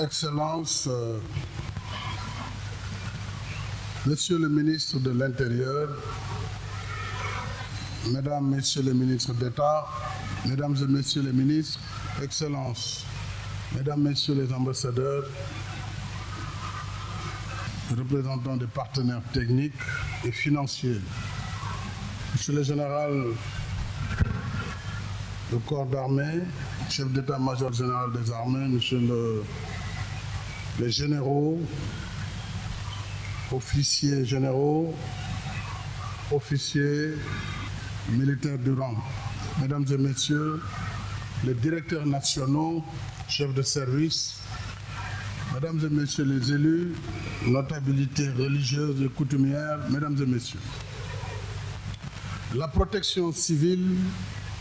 Excellences, Monsieur le ministre de l'Intérieur, Mesdames, Messieurs les ministres d'État, Mesdames et Messieurs les ministres, Excellences, Mesdames, Messieurs les ambassadeurs, représentants des partenaires techniques et financiers, Monsieur le général du corps d'armée, chef d'état-major général des armées, Monsieur les généraux, officiers généraux, officiers militaires du rang, Mesdames et Messieurs les directeurs nationaux, chefs de service, Mesdames et Messieurs les élus, notabilités religieuses et coutumières, Mesdames et Messieurs. La protection civile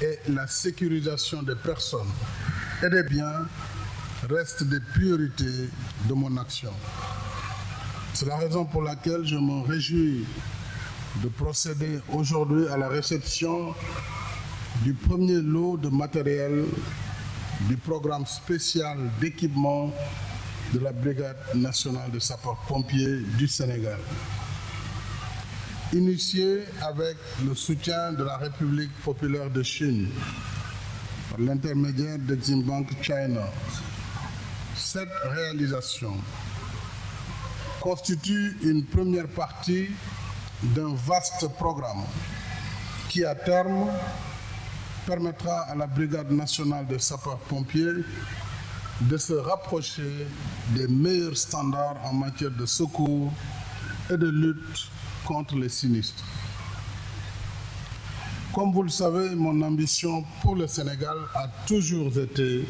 et la sécurisation des personnes et des biens restent des priorités de mon action. C'est la raison pour laquelle je me réjouis de procéder aujourd'hui à la réception du premier lot de matériel du programme spécial d'équipement de la Brigade nationale de sapeurs-pompiers du Sénégal. Initié avec le soutien de la République populaire de Chine par l'intermédiaire d'Exim Bank China, cette réalisation constitue une première partie d'un vaste programme qui, à terme, permettra à la Brigade nationale de sapeurs-pompiers de se rapprocher des meilleurs standards en matière de secours et de lutte contre les sinistres. Comme vous le savez, mon ambition pour le Sénégal a toujours été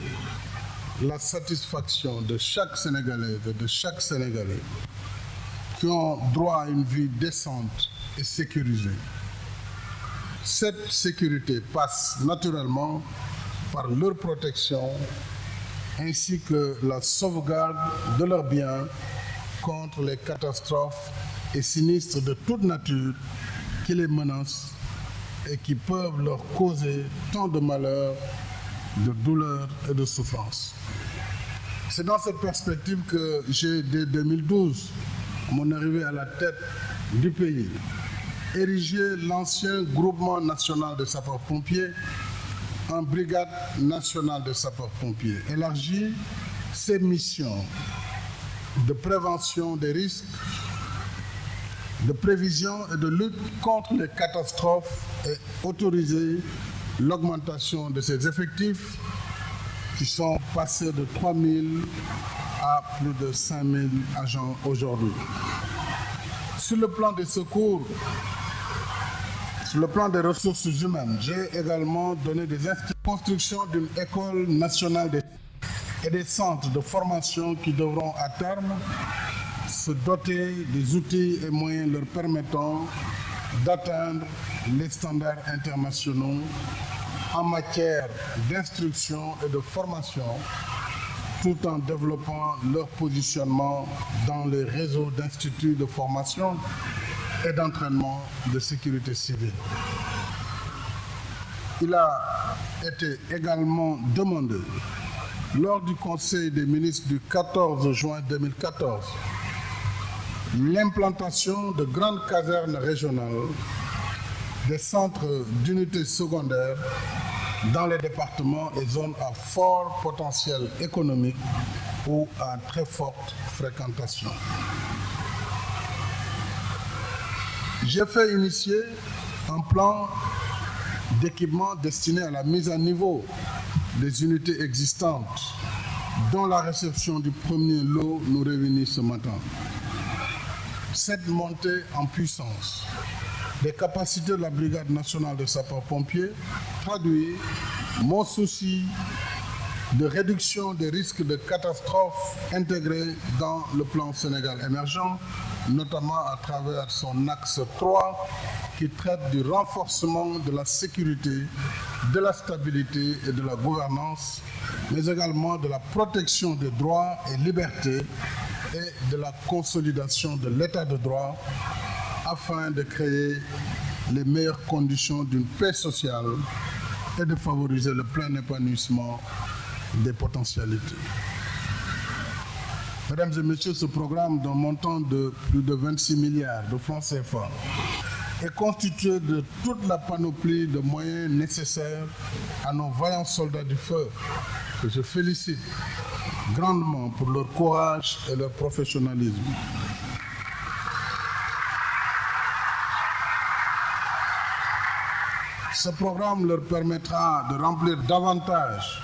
la satisfaction de chaque Sénégalaise et de chaque Sénégalais qui ont droit à une vie décente et sécurisée. Cette sécurité passe naturellement par leur protection ainsi que la sauvegarde de leurs biens contre les catastrophes et sinistres de toute nature qui les menacent et qui peuvent leur causer tant de malheurs, de douleurs et de souffrances. C'est dans cette perspective que j'ai, dès 2012, à mon arrivée à la tête du pays, érigé l'ancien groupement national de sapeurs-pompiers en brigade nationale de sapeurs-pompiers, élargi ses missions de prévention des risques, de prévision et de lutte contre les catastrophes et autoriser l'augmentation de ses effectifs qui sont passés de 3 000 à plus de 5 000 agents aujourd'hui. Sur le plan des secours, sur le plan des ressources humaines, j'ai également donné des constructions d'une école nationale et des centres de formation qui devront à terme se doter des outils et moyens leur permettant d'atteindre les standards internationaux en matière d'instruction et de formation, tout en développant leur positionnement dans les réseaux d'instituts de formation et d'entraînement de sécurité civile. Il a été également demandé, lors du Conseil des ministres du 14 juin 2014, l'implantation de grandes casernes régionales, des centres d'unités secondaires dans les départements et zones à fort potentiel économique ou à très forte fréquentation. J'ai fait initier un plan d'équipement destiné à la mise à niveau des unités existantes, dont la réception du premier lot nous réunit ce matin. Cette montée en puissance des capacités de la Brigade nationale de sapeurs-pompiers traduit mon souci de réduction des risques de catastrophes intégrés dans le plan Sénégal émergent, notamment à travers son axe 3 qui traite du renforcement de la sécurité, de la stabilité et de la gouvernance, mais également de la protection des droits et libertés et de la consolidation de l'état de droit afin de créer les meilleures conditions d'une paix sociale et de favoriser le plein épanouissement des potentialités. Mesdames et messieurs, ce programme d'un montant de plus de 26 milliards de francs CFA est constitué de toute la panoplie de moyens nécessaires à nos vaillants soldats du feu, que je félicite grandement pour leur courage et leur professionnalisme. Ce programme leur permettra de remplir davantage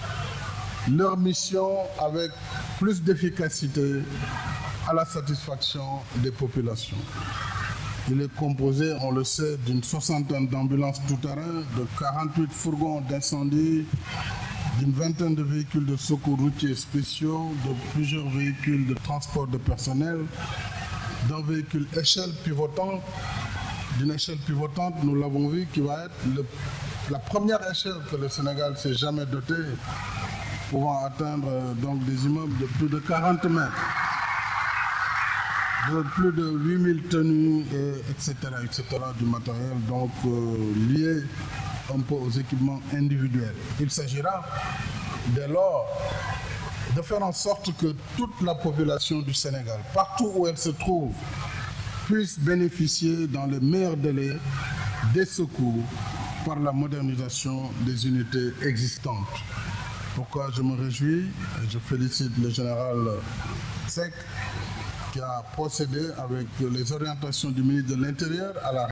leur mission avec plus d'efficacité à la satisfaction des populations. Il est composé, on le sait, d'une 60aine d'ambulances tout-terrain, de 48 fourgons d'incendie, d'une vingtaine de véhicules de secours routiers spéciaux, de plusieurs véhicules de transport de personnel, d'un véhicule échelle pivotante, d'une échelle pivotante, nous l'avons vu, qui va être la première échelle que le Sénégal s'est jamais dotée, pouvant atteindre donc des immeubles de plus de 40 mètres, de plus de 8000 tenues, etc., du matériel donc lié un peu aux équipements individuels. Il s'agira dès lors de faire en sorte que toute la population du Sénégal, partout où elle se trouve, puisse bénéficier dans les meilleurs délais des secours par la modernisation des unités existantes. Pourquoi je me réjouis et je félicite le général Seck qui a procédé avec les orientations du ministre de l'Intérieur à la